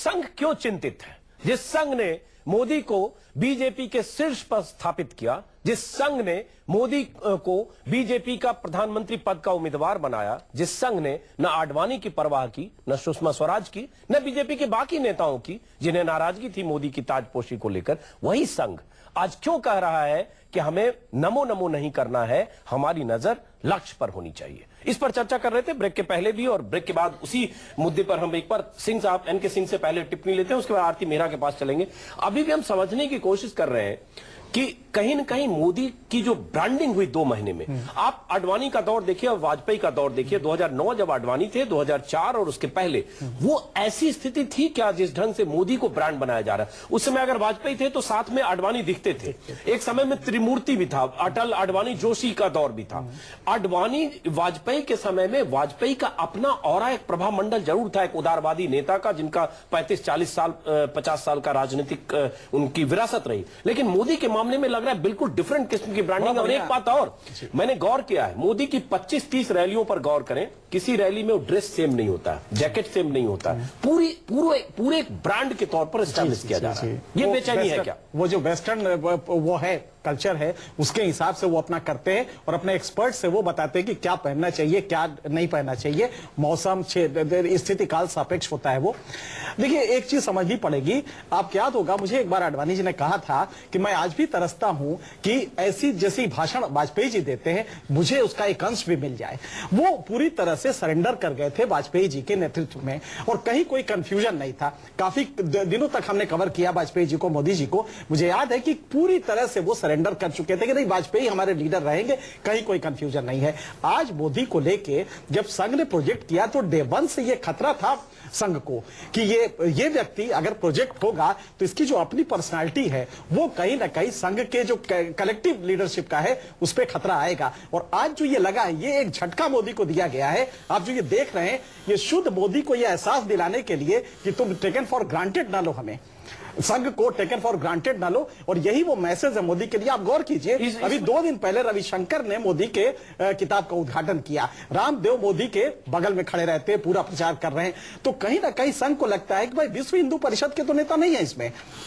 संघ क्यों चिंतित है? जिस संघ ने मोदी को बीजेपी के शीर्ष पर स्थापित किया, जिस संघ ने मोदी को बीजेपी का प्रधानमंत्री पद का उम्मीदवार बनाया, जिस संघ ने न आडवाणी की परवाह की, न सुषमा स्वराज की, न बीजेपी के बाकी नेताओं की, जिन्हें नाराजगी थी मोदी की ताजपोशी को लेकर, वही संघ आज क्यों कह रहा है कि हमें नमो नमो नहीं करना है, हमारी नजर लक्ष्य पर होनी चाहिए? इस पर चर्चा कर रहे थे ब्रेक के पहले भी, और ब्रेक के बाद उसी मुद्दे पर हम एक बार सिंह साहब, एनके सिंह से पहले टिप्पणी लेते हैं, उसके बाद आरती मेहरा के पास चलेंगे। अभी भी हम समझने की कोशिश कर रहे हैं कि कहीं न कहीं मोदी की जो ब्रांडिंग हुई 2 महीने में, आप आडवाणी का दौर देखिए और वाजपेयी का दौर देखिए। 2009 जब आडवाणी थे, 2004 और उसके पहले, वो ऐसी स्थिति थी क्या जिस ढंग से मोदी को ब्रांड बनाया जा रहा है? उस समय अगर वाजपेयी थे तो साथ में आडवाणी दिखते थे। एक समय में त्रिमूर्ति भी था, अटल, आडवाणी, जोशी का दौर भी था। आडवाणी वाजपेयी के समय में वाजपेयी का अपना और एक प्रभाव मंडल जरूर था, एक उदारवादी नेता का, जिनका 35-40 साल 50 साल का राजनीतिक उनकी विरासत रही। लेकिन मोदी के मामले में लग रहा है बिल्कुल डिफरेंट किस्म की ब्रांडिंग। और एक बात और मैंने गौर किया है, मोदी की 25-30 रैलियों पर गौर करें, किसी रैली में वो ड्रेस सेम नहीं होता, जैकेट सेम नहीं होता, पूरे एक ब्रांड के तौर पर एस्टैब्लिश किया जा रहा है। ये बेचैनी है क्या? वो जो वेस्टर्न वो है कल्चर है, उसके हिसाब से वो अपना करते हैं और अपने एक्सपर्ट से वो बताते हैं कि क्या पहनना चाहिए, क्या नहीं पहनना चाहिए। मौसम स्थिति काल सापेक्ष होता है वो। देखिए, एक चीज समझनी पड़ेगी, आपको याद होगा मुझे एक बार आडवाणी जी ने कहा था कि मैं आज भी तरसता हूं कि ऐसी जैसी भाषण वाजपेयी जी देते हैं, मुझे उसका एक अंश भी मिल जाए। वो पूरी तरह से सरेंडर कर गए थे वाजपेयी जी के नेतृत्व में, और कहीं कोई कंफ्यूजन नहीं था। काफी दिनों तक हमने कवर किया वाजपेयी जी को, मोदी जी को। मुझे याद है कि पूरी तरह से वो सरेंडर कर चुके थे कि नहीं, वाजपेयी हमारे लीडर रहेंगे, कहीं कोई कंफ्यूजन नहीं है। आज मोदी को लेके जब संघ ने प्रोजेक्ट किया तो डे 1 से ये खतरा था संघ को कि ये व्यक्ति अगर प्रोजेक्ट होगा तो इसकी जो अपनी पर्सनालिटी है वो कहीं ना कहीं संघ के जो कलेक्टिव लीडरशिप का है उस पर खतरा आएगा। और आज जो ये लगा है, ये एक झटका मोदी को दिया गया है। आप जो ये देख रहे हैं, ये शुद्ध मोदी को ये एहसास दिलाने के लिए कि तुम टेकन फॉर ग्रांटेड ना लो, हमें संघ को टेकन फॉर ग्रांटेड ना लो। और यही वो मैसेज है मोदी के लिए। आप गौर कीजिए, अभी 2 दिन पहले रविशंकर ने मोदी के किताब का उद्घाटन किया। रामदेव मोदी के बगल में खड़े रहते हैं, पूरा प्रचार कर रहे हैं। तो कहीं ना कहीं संघ को लगता है कि भाई विश्व हिंदू परिषद के तो नेता नहीं है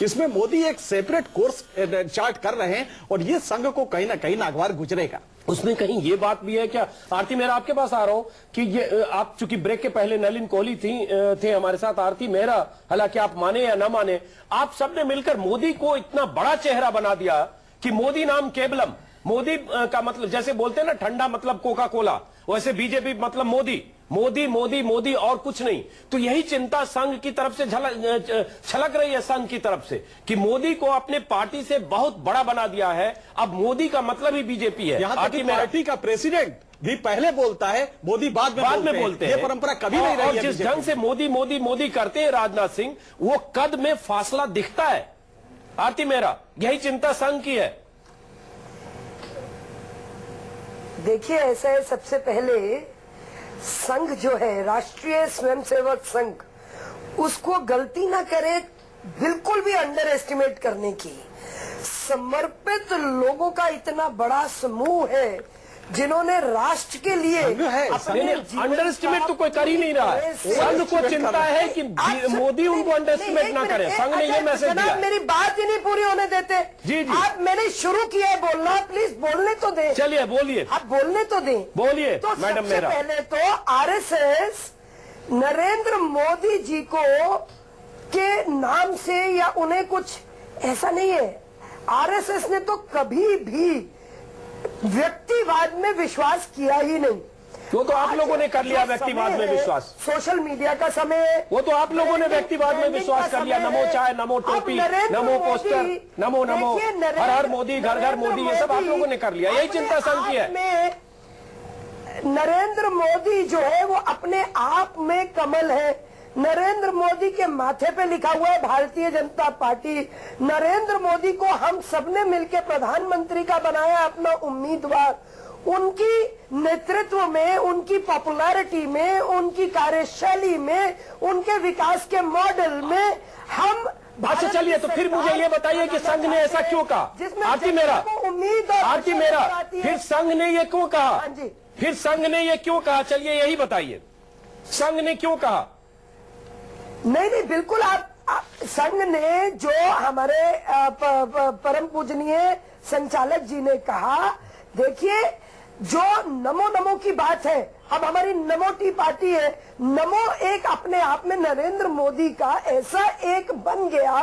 इसमें मोदी एक सेपरेट कोर्स चार्ट कर रहे हैं, और ये संघ को कहीं ना कहीं नागवार गुजरेगा। उसमें कहीं ये बात भी है क्या? आरती, मेरा आपके पास आ रहा हूं कि ये आप चूंकि ब्रेक के पहले नलिन कोहली थे हमारे साथ, आरती मेहरा, हालांकि आप माने या ना माने, आप सबने मिलकर मोदी को इतना बड़ा चेहरा बना दिया कि मोदी नाम केवलम, मोदी का मतलब जैसे बोलते हैं ना ठंडा मतलब कोका कोला, वैसे बीजेपी मतलब मोदी मोदी मोदी मोदी और कुछ नहीं। तो यही चिंता संघ की तरफ से छलक रही है, संघ की तरफ से, कि मोदी को अपने पार्टी से बहुत बड़ा बना दिया है। अब मोदी का मतलब ही बीजेपी है। यहां तक कि पार्टी का प्रेसिडेंट भी पहले बोलता है, मोदी बाद में बोलते हैं। ये परंपरा कभी नहीं रही है। जिस ढंग से मोदी मोदी मोदी करते हैं राजनाथ सिंह, वो कद में फासला दिखता है। आरती मेहरा, यही चिंता संघ की है। देखिए, ऐसा है, सबसे पहले संघ जो है, राष्ट्रीय स्वयंसेवक संघ, उसको गलती ना करे बिल्कुल भी अंडर एस्टिमेट करने की। समर्पित लोगों का इतना बड़ा समूह है जिन्होंने राष्ट्र के लिए अंडर एस्टिमेट तो कोई कर ही नहीं रहा है। संघ को चिंता है कि मोदी उनको अंडर एस्टिमेट ना करे। संघ ने ये मैसेज दिया। मेरी बात ही नहीं पूरी होने देते। जी जी, आप, मैंने शुरू किया है बोलना, प्लीज बोलने तो दें। चलिए बोलिए, आप बोलने तो दें। बोलिए तो मैडम मेहरा। पहले तो आरएसएस नरेंद्र मोदी जी को के नाम से या उन्हें कुछ ऐसा नहीं है। आरएसएस ने तो कभी भी व्यक्तिवाद में विश्वास किया ही नहीं। वो तो आप लोगों ने कर लिया व्यक्तिवाद में विश्वास। सोशल मीडिया का समय, वो तो आप लोगों ने व्यक्तिवाद में विश्वास कर लिया। नमो चाय, नमो टोपी, नमो पोस्टर, नमो नमो, हर हर मोदी, घर घर मोदी, ये सब आप लोगों ने कर लिया। यही चिंता संघ की है। नरेंद्र मोदी जो है वो अपने आप में कमल है। नरेंद्र मोदी के माथे पे लिखा हुआ है भारतीय जनता पार्टी। नरेंद्र मोदी को हम सबने मिलकर प्रधानमंत्री का बनाया अपना उम्मीदवार। उनकी नेतृत्व में, उनकी पॉपुलैरिटी में, उनकी कार्यशैली में, उनके विकास के मॉडल में हम। अच्छा चलिए, तो फिर मुझे ये बताइए कि संघ ने ऐसा क्यों कहा? आरती मेहरा, उम्मीद, आरती मेहरा, फिर संघ ने ये क्यों कहा? फिर संघ ने ये क्यों कहा? चलिए यही बताइए, संघ ने क्यों कहा? नहीं, बिल्कुल आप संघ ने जो हमारे परम पूजनीय संचालक जी ने कहा, देखिए जो नमो नमो की बात है, अब हमारी नमो टी पार्टी है, नमो एक अपने आप में नरेंद्र मोदी का ऐसा एक बन गया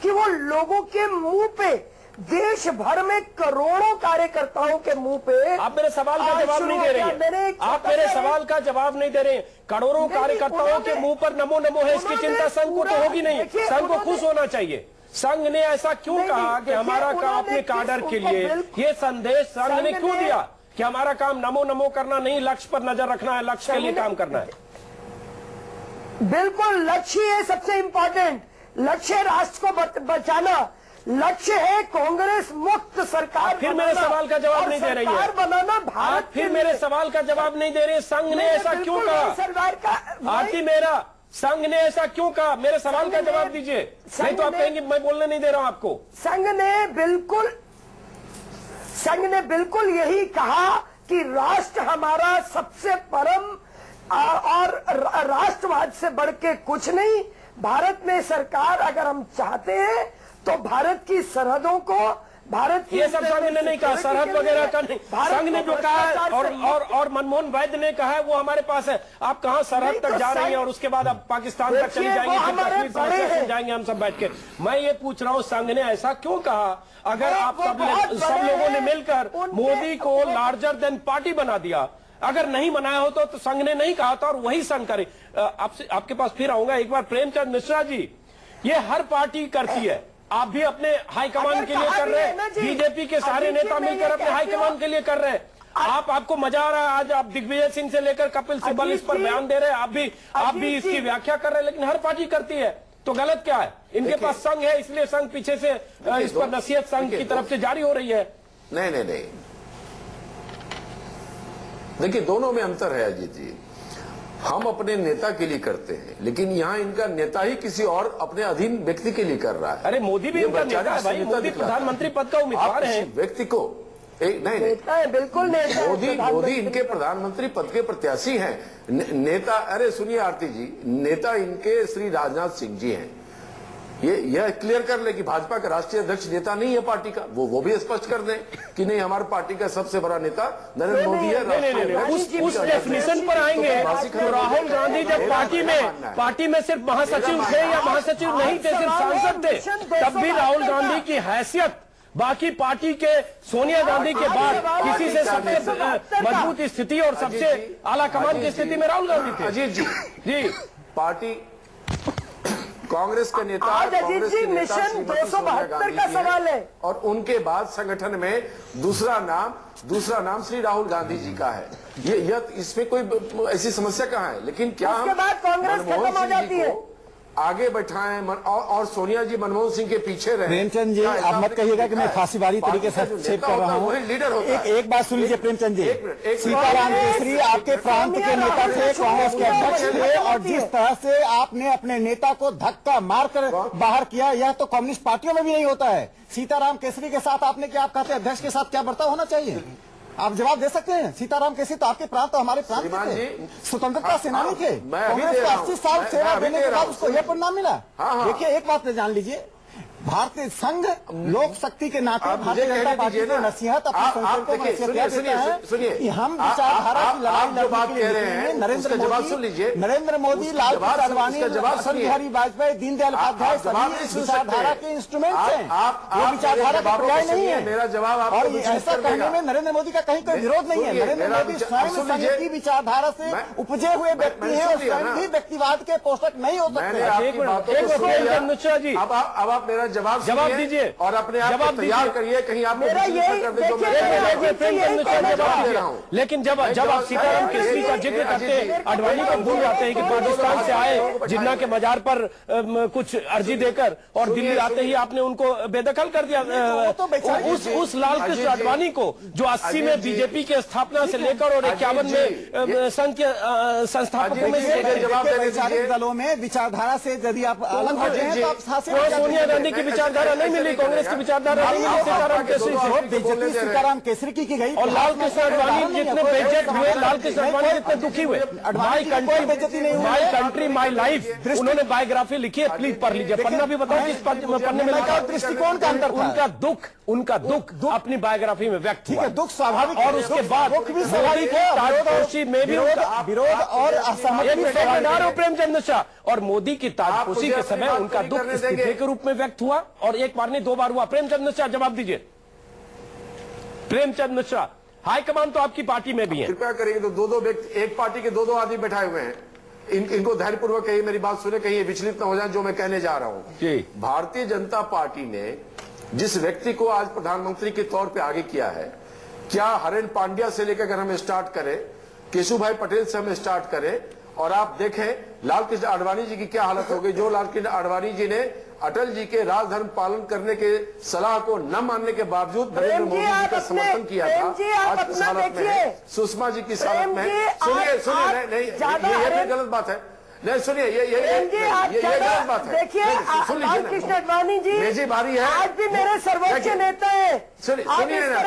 कि वो लोगों के मुंह पे, देश भर में करोड़ों कार्यकर्ताओं के मुंह पे। आप मेरे सवाल का जवाब नहीं दे रहे हैं, आप मेरे सवाल का जवाब नहीं दे रहे हैं। करोड़ों कार्यकर्ताओं के मुंह पर नमो नमो है, इसकी चिंता संघ को तो होगी नहीं, संघ को खुश होना चाहिए। संघ ने ऐसा क्यों कहा कि हमारा काम अपने काडर के लिए, ये संदेश संघ ने क्यों दिया कि हमारा काम नमो नमो करना नहीं, लक्ष्य पर नजर रखना है, लक्ष्य के लिए काम करना है? बिल्कुल, लक्ष्य है सबसे इंपॉर्टेंट, लक्ष्य है राष्ट्र को बचाना, लक्ष्य है कांग्रेस मुक्त सरकार। फिर मेरे सवाल का जवाब नहीं दे रही है, बनाना भारत। फिर मेरे सवाल का जवाब नहीं दे रहे। संघ ने ऐसा क्यों कहा? सरकार का आरती मेरा, संघ ने ऐसा क्यों कहा? मेरे सवाल का जवाब दीजिए, नहीं तो आप कहेंगे मैं बोलने नहीं दे रहा हूं आपको। संघ ने बिल्कुल यही कहा कि राष्ट्र हमारा सबसे परम और राष्ट्रवाद से बढ़ के कुछ नहीं। भारत में सरकार अगर हम चाहते हैं तो भारत की सरहदों को, भारत की, ये सब संघ ने नहीं कहा, सरहद वगैरह का नहीं। संघ ने जो कहा है और मनमोहन वैद्य ने कहा है वो हमारे पास है। आप कहां सरहद तक जा रही हैं और उसके बाद आप पाकिस्तान तक चली जाएंगे, फिर कश्मीर समस्या समझाएंगे हम सब बैठ के। मैं ये पूछ रहा हूं संघ ने ऐसा क्यों कहा? अगर आप सब लोगों ने मिलकर मोदी को लार्जर देन पार्टी बना दिया, अगर नहीं बनाया हो तो संघ ने नहीं कहा था और वही संघ करे। आपके पास फिर आऊंगा एक बार। प्रेमचंद मिश्रा जी, ये हर पार्टी करती है, आप भी अपने हाईकमान के लिए कर रहे हैं, बीजेपी के सारे नेता मिलकर अपने हाईकमान के लिए कर रहे हैं। आपको मजा आ रहा है, आज आप दिग्विजय सिंह से लेकर कपिल सिब्बल इस पर बयान दे रहे हैं, आप भी इसकी व्याख्या कर रहे हैं, लेकिन हर पार्टी करती है, तो गलत क्या है? इनके पास संघ है, इसलिए संघ पीछे से इस पर नसीहत संघ की तरफ से जारी हो रही है। नहीं, देखिए दोनों में अंतर है अजीत जी। हम अपने नेता के लिए करते हैं, लेकिन यहाँ इनका नेता ही किसी और अपने अधीन व्यक्ति के लिए कर रहा है। अरे मोदी भी इनका नेता है भाई, मोदी प्रधानमंत्री पद का उम्मीदवार है। व्यक्ति को नहीं, बिल्कुल मोदी इनके प्रधानमंत्री पद के प्रत्याशी हैं। नेता, अरे सुनिए आरती जी, नेता इनके श्री राजनाथ सिंह जी हैं। यह क्लियर कर ले कि भाजपा का राष्ट्रीय अध्यक्ष नेता नहीं है पार्टी का, वो भी स्पष्ट कर दें कि नहीं, हमारी पार्टी का सबसे बड़ा नेता नरेंद्र मोदी है। उस डेफिनेशन पर आएंगे तो राहुल गांधी जब पार्टी में सिर्फ महासचिव थे या महासचिव नहीं थे, सिर्फ सांसद थे, तब भी राहुल गांधी की हैसियत बाकी पार्टी के सोनिया गांधी के बाद किसी से सबसे मजबूत स्थिति और सबसे आला कमान की स्थिति में राहुल गांधी थे। अजीत जी, पार्टी कांग्रेस के नेता, आज अजीत जी मिशन 272 का सवाल है, और उनके बाद संगठन में दूसरा नाम श्री राहुल गांधी जी का है। ये इसमें कोई ऐसी समस्या कहाँ है? लेकिन क्या उसके बाद कांग्रेस खत्म हो जाती है, आगे बैठाएं और सोनिया जी मनमोहन सिंह के पीछे रहे। प्रेमचंद जी, आप मत कहिएगा कि मैं फांसीवादी तरीके से हस्तक्षेप कर रहा हूँ। लीडर होता है। एक बात सुन लीजिए प्रेमचंद जी, सीताराम केसरी आपके प्रांत के नेता थे, कांग्रेस के अध्यक्ष थे, और जिस तरह से आपने अपने नेता को धक्का मारकर बाहर किया, यह तो कम्युनिस्ट पार्टियों में भी नहीं होता है। सीताराम केसरी के साथ आपने क्या, आप कहते हैं अध्यक्ष के साथ क्या बर्ताव होना चाहिए? आप जवाब दे सकते हैं। सीताराम केसरी तो आपके प्रांत, तो हमारे प्रांत के थे, स्वतंत्रता सेनानी थे, कांग्रेस को 80 साल सेवा देने के बाद उसको यह परिणाम मिला। देखिए एक बात जान लीजिए, भारतीय संघ लोक शक्ति के नाते भारतीय जनता पार्टी को नसीहत अपने संसद को नसीहत देता है कि हम विचारधारा की लड़ाई लड़ने के लिए नरेंद्र मोदी, लाल कृष्ण आडवाणी, अटल बिहारी वाजपेयी, दीनदयाल उपाध्याय सभी विचारधारा के इंस्ट्रूमेंट्स हैं, वो विचारधारा का पर्याय नहीं है। मेरा जवाब आप, और ऐसा कहने में नरेंद्र मोदी का कहीं कोई विरोध नहीं है। नरेंद्र मोदी स्वयं संघ की विचारधारा से उपजे हुए व्यक्ति है और स्वयं भी व्यक्तिवाद के पोषक नहीं हो सकते। मिश्रा जी, अब आप मेरा जवाब दीजिए और अपने आप को तैयार करिए, कहीं आप लेकिन जब आप सीताराम केसरी का जिक्र करते हैं, आडवाणी को भूल जाते हैं कि पाकिस्तान से आए, जिन्ना के मजार पर कुछ अर्जी देकर, और दिल्ली आते ही आपने उनको बेदखल कर दिया। उस लाल कृष्ण आडवाणी को जो 80 में बीजेपी के स्थापना से लेकर और 51 में संघ के संस्थापकों में वैचारिक दलों में विचारधारा से यदि आप अलग हो जाए तो आप सोनिया गांधी की विचारधारा नहीं मिली, कांग्रेस की विचारधारा नहीं मिली सीताराम केसरी से। बेइज्जती सीताराम केसरी की गई और लाल कृष्ण आडवाणी जितने बेइज्जत हुए, लाल कृष्ण आडवाणी जितने दुखी हुए, माई कंट्री माई लाइफ, उन्होंने बायोग्राफी लिखी है, प्लीज पढ़ लीजिए। पन्ना भी बताओ किस पन्ने में लिखा, दृष्टिकोण का अंतर था। उनका दुख अपनी बायोग्राफी में व्यक्त हुआ। दुख स्वाभाविक और उसके बाद ताजपोशी में भी विरोध और असहमति प्रेमचंद मिश्रा और मोदी की ताजपोशी के समय उनका दुख इस्तीफे के रूप में व्यक्त हुआ, और एक बार नहीं 2 बार हुआ। प्रेमचंद मिश्रा जवाब दीजिए। प्रेमचंद मिश्रा, हाईकमान तो आपकी पार्टी में भी है। कृपया करेंगे तो 2-2 व्यक्ति, एक पार्टी के 2-2 आदमी बैठाए हुए हैं, इनको धैर्यपूर्वक कहिए, मेरी बात सुने, कहीं विचलित न हो जाए जो मैं कहने जा रहा हूं। जी। भारतीय जनता पार्टी ने जिस व्यक्ति को आज प्रधानमंत्री के तौर पे आगे किया है, क्या हरेन पांड्या से लेकर अगर हम स्टार्ट करें, केशुभाई पटेल से हम स्टार्ट करें, और आप देखें लाल कृष्ण आडवाणी जी की क्या हालत हो गई। जो लाल कृष्ण आडवाणी जी ने अटल जी के राजधर्म पालन करने के सलाह को न मानने के बावजूद नरेंद्र मोदी जी का समर्थन किया था, आज किस हालत में है। सुषमा जी किस हालत में है। सुनिए नहीं, ये गलत बात है। नहीं सुनिए, ये गलत बात है। देखिए लाल कृष्ण आडवाणी जी मेरी बारी है, आज भी मेरे सर्वोच्च नेता है। सुनिए ना,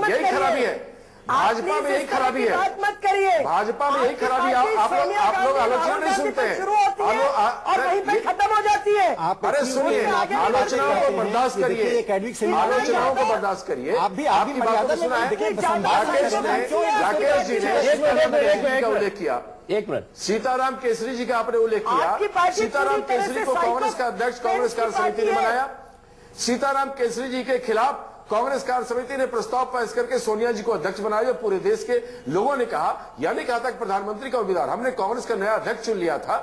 यही खराबी है भाजपा में, यही खराबी है। बात मत करिए, भाजपा में यही खराबी है। आप लोग आलोचना नहीं सुनते हैं, शुरू होती है और वहीं पे खत्म हो जाती है। अरे सुनिए, आलोचनाओं को बर्दाश्त करिए, आलोचनाओं को बर्दाश्त करिए। आपकी बातों को सुना है। राकेश जी ने उल्लेख किया, 1 मिनट, सीताराम केसरी जी का आपने उल्लेख किया। सीताराम केसरी को कांग्रेस का अध्यक्ष कांग्रेस कार्य समिति ने बनाया। सीताराम केसरी जी के खिलाफ कांग्रेस कार्य समिति ने प्रस्ताव पेश करके सोनिया जी को अध्यक्ष बनाया। पूरे देश के लोगों ने कहा, यानी कहा था कि प्रधानमंत्री का उम्मीदवार, हमने कांग्रेस का नया अध्यक्ष चुन लिया था,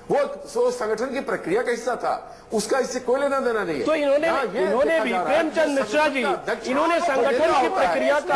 वो संगठन की प्रक्रिया का हिस्सा था, उसका इससे कोई लेना देना नहीं है। तो इन्होंने भी प्रेमचंद मिश्रा जी, इन्होंने संगठन की प्रक्रिया का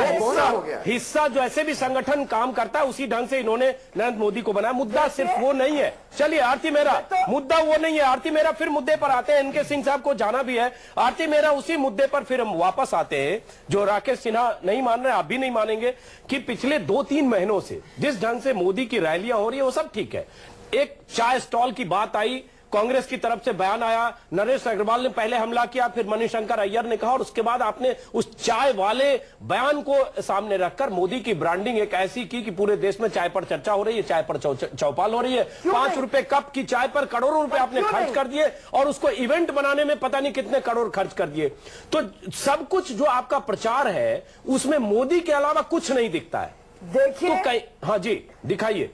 हिस्सा जो ऐसे भी संगठन काम करता है उसी ढंग से इन्होंने नरेंद्र मोदी को बनाया। मुद्दा सिर्फ वो नहीं है। चलिए आरती मेहरा, मुद्दा वो नहीं है। आरती मेहरा फिर मुद्दे पर आते हैं, इनके सिंह साहब को जाना भी है। आरती मेहरा, उसी मुद्दे पर फिर हम वापस आते हैं जो राकेश सिन्हा नहीं मान रहे, आप भी नहीं मानेंगे, कि पिछले 2-3 महीनों से जिस ढंग से मोदी की रैलियां हो रही है वो सब ठीक है। एक चाय स्टॉल की बात आई, कांग्रेस की तरफ से बयान आया, नरेश अग्रवाल ने पहले हमला किया, फिर मणिशंकर अय्यर ने कहा, और उसके बाद आपने उस चाय वाले बयान को सामने रखकर मोदी की ब्रांडिंग एक ऐसी की कि पूरे देश में चाय पर चर्चा हो रही है, चाय पर चौपाल हो रही है। 5 रुपए कप की चाय पर करोड़ों रुपए आपने खर्च कर दिए, और उसको इवेंट बनाने में पता नहीं कितने करोड़ खर्च कर दिए। तो सब कुछ जो आपका प्रचार है उसमें मोदी के अलावा कुछ नहीं दिखता है। देखिए तो कहीं, हाँ जी दिखाइए।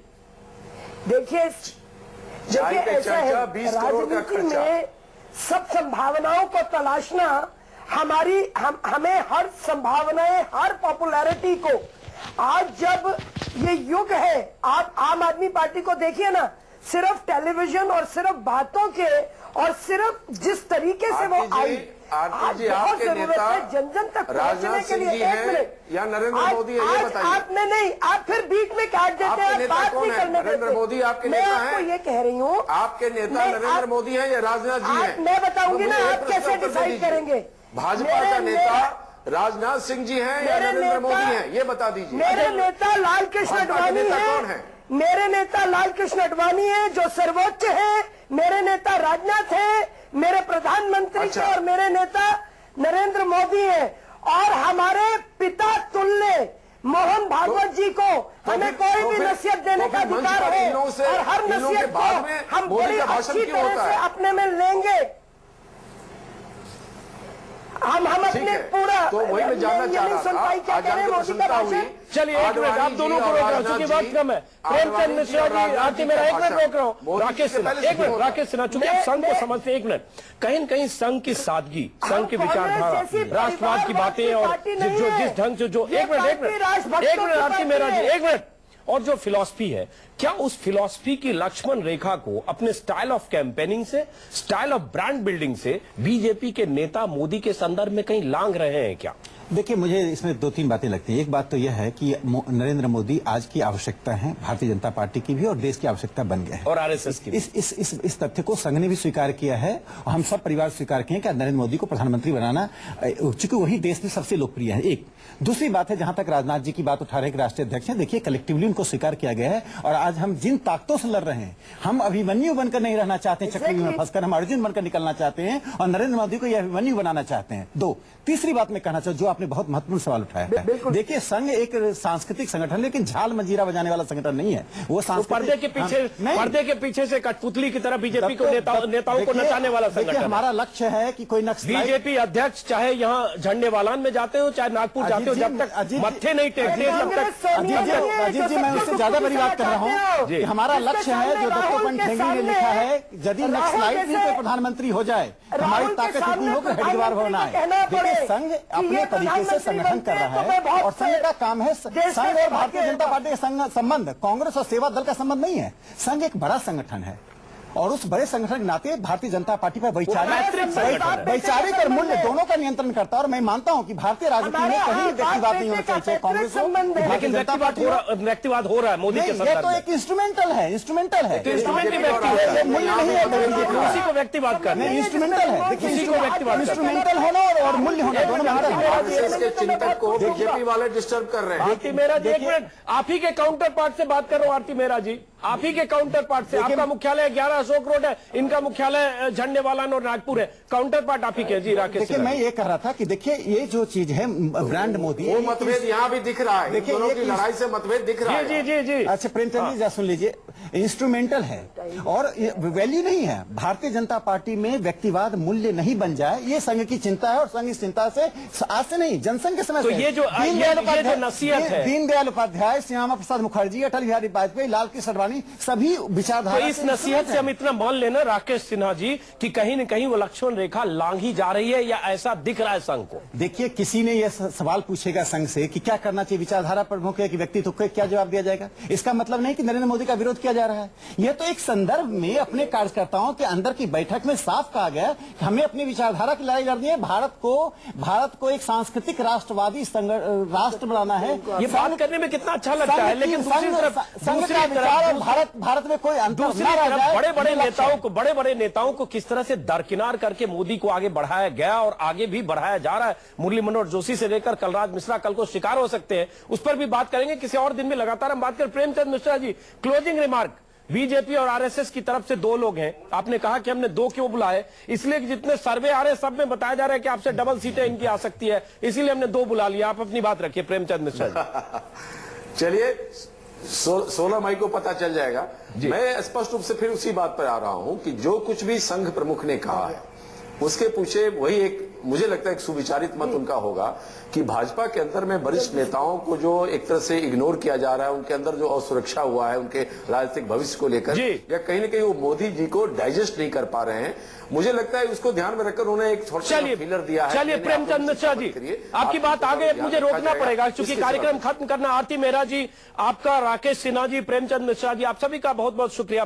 देखिए ऐसा है, राजनीति में सब संभावनाओं को तलाशना हमें हर संभावनाएं, हर पॉपुलैरिटी को, आज जब ये युग है, आप आम आदमी पार्टी को देखिए ना, सिर्फ टेलीविजन और सिर्फ बातों के और सिर्फ जिस तरीके से वो आई, आज बहुत जरूरत है जन जन तक पहुंचने के लिए। 1 मिनट, या नरेंद्र मोदी है, ये बताइए। आपने नहीं, आप फिर बीच में काट देते हैं, बात नहीं करने देते। नरेंद्र मोदी आपके मैं नेता आपको हैं? ये कह रही हूँ, आपके नेता नरेंद्र मोदी हैं या राजनाथ जी हैं? मैं बताऊंगी ना, आप कैसे डिसाइड करेंगे। भाजपा का नेता राजनाथ सिंह जी हैं या नरेंद्र मोदी हैं, ये बता दीजिए। मेरे नेता लाल कृष्ण आडवाणी है। मेरे नेता लाल कृष्ण आडवाणी है जो सर्वोच्च है। मेरे नेता राजनाथ है, मेरे प्रधानमंत्री और मेरे नेता नरेंद्र मोदी हैं। और हमारे पिता तुल्य मोहन भागवत जी को हमें कोई भी नसीहत देने का अधिकार है, और हर नसीहत को हम बड़ी अच्छी तरह से अपने में लेंगे। हम अपने पूरा, तो वही मैं जानना चाह रहा था। चलिए 1 मिनट, आप दोनों को रोक रहा हूं चूंकि बात कम है। प्रेमचंद मिश्रा जी, आरती मेरा 1 मिनट रोक रहा हूं। राकेश सिन्हा 1 मिनट, राकेश सिन्हा, चूंकि आप संघ को समझते हैं, 1 मिनट, कहीं न कहीं संघ की सादगी, संघ की विचारधारा, राष्ट्रवाद की बातें, और जिस ढंग से जो 1 मिनट आरती मेहरा जी 1 मिनट, और जो फिलॉसफी है, क्या उस फिलॉसफी की लक्ष्मण रेखा को अपने स्टाइल ऑफ कैंपेनिंग से, स्टाइल ऑफ ब्रांड बिल्डिंग से बीजेपी के नेता मोदी के संदर्भ में कहीं लांघ रहे हैं क्या? देखिए, मुझे इसमें दो तीन बातें लगती हैं। एक बात तो यह है कि नरेंद्र मोदी आज की आवश्यकता है भारतीय जनता पार्टी की भी और देश की आवश्यकता बन गया है, और आरएसएस की भी। इस तथ्य को संघ ने भी स्वीकार किया है और हम सब परिवार स्वीकार किए हैं कि नरेंद्र मोदी को प्रधानमंत्री बनाना, चूंकि वही देश में सबसे लोकप्रिय है। एक दूसरी बात है, जहां तक राजनाथ जी की बात उठा रहे राष्ट्रीय अध्यक्ष हैं, देखिए कलेक्टिवली उनको स्वीकार किया गया है और आज हम जिन ताकतों से लड़ रहे हैं, हम अभिमन्यु बनकर नहीं रहना चाहते चक्रव्यूह में फंसकर, हम अर्जुन बनकर निकलना चाहते हैं और नरेंद्र मोदी को यह अभिमन्यु बनाना चाहते हैं। दो, तीसरी बात मैं कहना चाहूँ, जो आपने बहुत महत्वपूर्ण सवाल उठाया है। देखिए, संघ एक सांस्कृतिक संगठन, लेकिन झाल मंजीरा बजाने वाला संगठन नहीं है। वो पर्दे के पीछे से कठपुतली की तरह बीजेपी को नेताओं को नचाने वाला संगठन। हमारा लक्ष्य है कि कोई नक्सली, बीजेपी अध्यक्ष चाहे यहाँ झंडेवालान में जाते हो चाहे नागपुर जाते हो, जब तक मत्थे नहीं टेकते तब तक। अजीत जी, मैं उससे ज्यादा बड़ी बात कर रहा हूँ कि हमारा लक्ष्य है, जो दत्तोपंत ठेंगड़ी ने लिखा है, यदि नक्सलाइट भी कोई प्रधानमंत्री हो जाए, हमारी ताकत इतनी हो कि हरिद्वार होना है। देखिए, संघ अपने तरीके से संगठन कर रहा है और संघ का काम है, संघ और भारतीय जनता पार्टी का संबंध कांग्रेस और सेवा दल का संबंध नहीं है। संघ एक बड़ा संगठन है और उस बड़े संगठन के नाते भारतीय जनता पार्टी पर वैचारिक और मूल्य दोनों का नियंत्रण करता है। और मैं मानता हूं कि भारतीय राजनीति में कहीं व्यक्तिवाद नहीं होना चाहिए, कांग्रेस हो, लेकिन व्यक्तिवाद हो रहा है मोदी के संदर्भ में। ये तो एक इंस्ट्रूमेंटल है, इंस्ट्रूमेंटल है, मूल्य नहीं है, किसी को व्यक्तिवाद करना, इंस्ट्रूमेंटल है, किसी को व्यक्तिवाद, इंस्ट्रूमेंटल होना और मूल्य होना दोनों में अंतर है। आरएसएस के चिंतक को बीजेपी वाले डिस्टर्ब कर रहे हैं। आरती मेहरा जी, एक मिनट, आप ही के काउंटर पार्ट से बात कर रहा हूँ। आरती मेहरा जी, आप ही के काउंटर पार्ट से, आपका मुख्यालय 11 अशोक रोड है, इनका मुख्यालय झंडेवालान और नागपुर है, काउंटर पार्ट आप ही के। जी राकेश, देखिए, मैं ये कह रहा था कि देखिए, ये जो चीज है ब्रांड मोदी, वो मतभेद यहाँ भी दिख रहा है, देखिए, दोनों की लड़ाई से मतभेद दिख रहा है। जी। अच्छा प्रेमचंद जी, सुन लीजिए, इंस्ट्रूमेंटल है और वैल्यू नहीं है। भारतीय जनता पार्टी में व्यक्तिवाद मूल्य नहीं बन जाए, ये संघ की चिंता है और संघ इस चिंता से आज से नहीं, जनसंघ के समय तो से ये जो नसीहत है, दीनदयाल उपाध्याय, श्यामा प्रसाद मुखर्जी, अटल बिहारी वाजपेयी, लाल कृष्ण आडवाणी, सभी विचारधारा। तो इस नसीहत से हम इतना मान लेना राकेश सिन्हा जी कि कहीं न कहीं वो लक्ष्मण रेखा लांघी जा रही है, या ऐसा दिख रहा है संघ को? देखिए, किसी ने यह सवाल पूछेगा संघ से कि क्या करना चाहिए, विचारधारा प्रमुख है कि व्यक्तित्व को, क्या जवाब दिया जाएगा? इसका मतलब नहीं कि नरेंद्र मोदी का विरोध किया जा रहा है। यह तो एक संदर्भ में अपने कार्यकर्ताओं के अंदर की बैठक में साफ कहा गया कि हमें अपनी विचारधारा की लड़ाई लड़नी है, भारत को एक सांस्कृतिक राष्ट्रवादी राष्ट्र बनाना है। ये बात करने में कितना अच्छा लगता है, लेकिन दूसरी तरफ संघ का विचार और भारत में कोई अंतर दूसरी तरफ बड़े बड़े नेताओं को किस तरह से दरकिनार करके मोदी को आगे बढ़ाया गया और आगे भी बढ़ाया जा रहा है। मुरली मनोहर जोशी से लेकर कलराज मिश्रा कल को शिकार हो सकते हैं, उस पर भी बात करेंगे किसी और दिन में। लगातार हम बात करें Premchand Mishra ji, closing remark. BJP और आरएसएस की तरफ से दो लोग हैं, आपने कहा कि हमने दो क्यों बुलाए, इसलिए कि जितने सर्वे आ रहे हैं सब में बताया जा रहा है कि आपसे डबल सीटें इनकी आ सकती है, इसीलिए हमने दो बुला लिया। आप अपनी बात रखिए प्रेमचंद मिश्रा जी। चलिए, 16 मई को पता चल जाएगा। मैं स्पष्ट रूप से फिर उसी बात पर आ रहा हूं कि जो कुछ भी संघ प्रमुख ने कहा है उसके पीछे वही एक, मुझे लगता है एक सुविचारित मत उनका होगा कि भाजपा के अंदर में वरिष्ठ नेताओं को जो एक तरह से इग्नोर किया जा रहा है, उनके अंदर जो असुरक्षा हुआ है उनके राजनीतिक भविष्य को लेकर, या कहीं न कहीं वो मोदी जी को डाइजेस्ट नहीं कर पा रहे हैं। मुझे लगता है उसको ध्यान में रखकर उन्होंने एक छोटा फीलर दिया है। चलिए प्रेमचंद मिश्रा जी, आपकी बात आगे मुझे रोकना पड़ेगा क्योंकि कार्यक्रम खत्म करना। आरती मेहरा जी आपका, राकेश सिन्हा जी, प्रेमचंद मिश्रा जी, आप सभी का बहुत बहुत शुक्रिया।